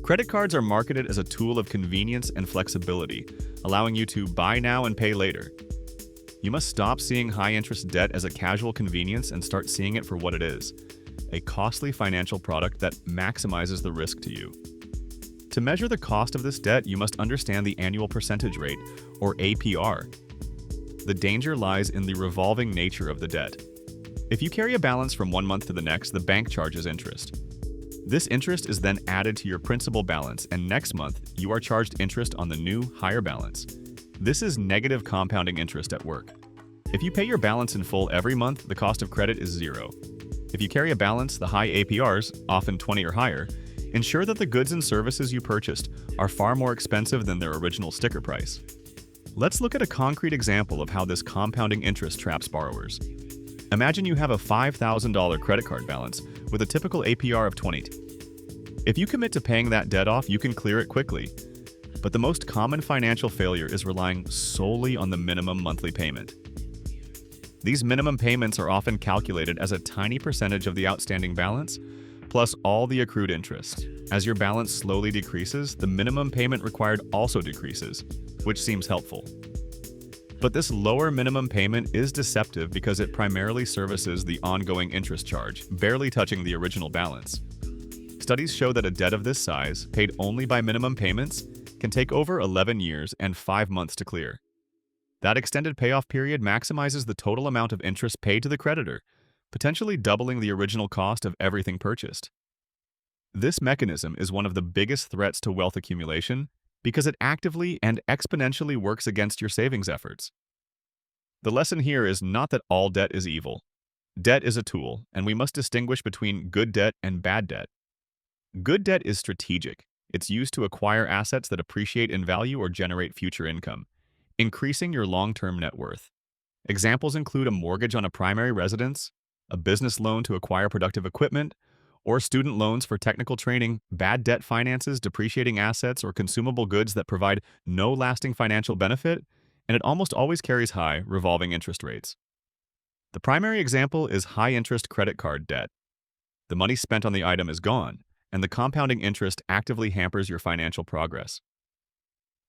Credit cards are marketed as a tool of convenience and flexibility, allowing you to buy now and pay later. You must stop seeing high-interest debt as a casual convenience and start seeing it for what it is: a costly financial product that maximizes the risk to you. To measure the cost of this debt, you must understand the annual percentage rate, or APR. The danger lies in the revolving nature of the debt. If you carry a balance from one month to the next, the bank charges interest. This interest is then added to your principal balance, and next month, you are charged interest on the new, higher balance. This is negative compounding interest at work. If you pay your balance in full every month, the cost of credit is zero. If you carry a balance, the high APRs, often 20 or higher, ensure that the goods and services you purchased are far more expensive than their original sticker price. Let's look at a concrete example of how this compounding interest traps borrowers. Imagine you have a $5,000 credit card balance with a typical APR of 20. If you commit to paying that debt off, you can clear it quickly. But the most common financial failure is relying solely on the minimum monthly payment. These minimum payments are often calculated as a tiny percentage of the outstanding balance, plus all the accrued interest. As your balance slowly decreases, the minimum payment required also decreases, which seems helpful. But this lower minimum payment is deceptive because it primarily services the ongoing interest charge, barely touching the original balance. Studies show that a debt of this size, paid only by minimum payments, can take over 11 years and 5 months to clear. That extended payoff period maximizes the total amount of interest paid to the creditor, potentially doubling the original cost of everything purchased. This mechanism is one of the biggest threats to wealth accumulation because it actively and exponentially works against your savings efforts. The lesson here is not that all debt is evil. Debt is a tool, and we must distinguish between good debt and bad debt. Good debt is strategic. It's used to acquire assets that appreciate in value or generate future income, increasing your long-term net worth. Examples include a mortgage on a primary residence, a business loan to acquire productive equipment, or student loans for technical training. Bad debt finances depreciating assets or consumable goods that provide no lasting financial benefit, and it almost always carries high, revolving interest rates. The primary example is high-interest credit card debt. The money spent on the item is gone, and the compounding interest actively hampers your financial progress.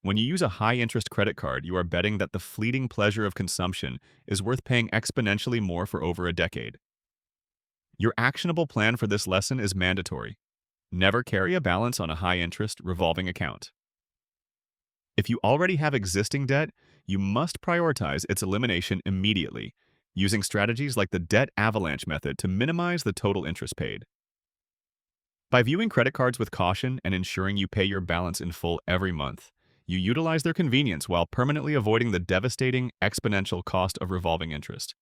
When you use a high-interest credit card, you are betting that the fleeting pleasure of consumption is worth paying exponentially more for over a decade. Your actionable plan for this lesson is mandatory. Never carry a balance on a high-interest revolving account. If you already have existing debt, you must prioritize its elimination immediately, using strategies like the debt avalanche method to minimize the total interest paid. By viewing credit cards with caution and ensuring you pay your balance in full every month, you utilize their convenience while permanently avoiding the devastating exponential cost of revolving interest.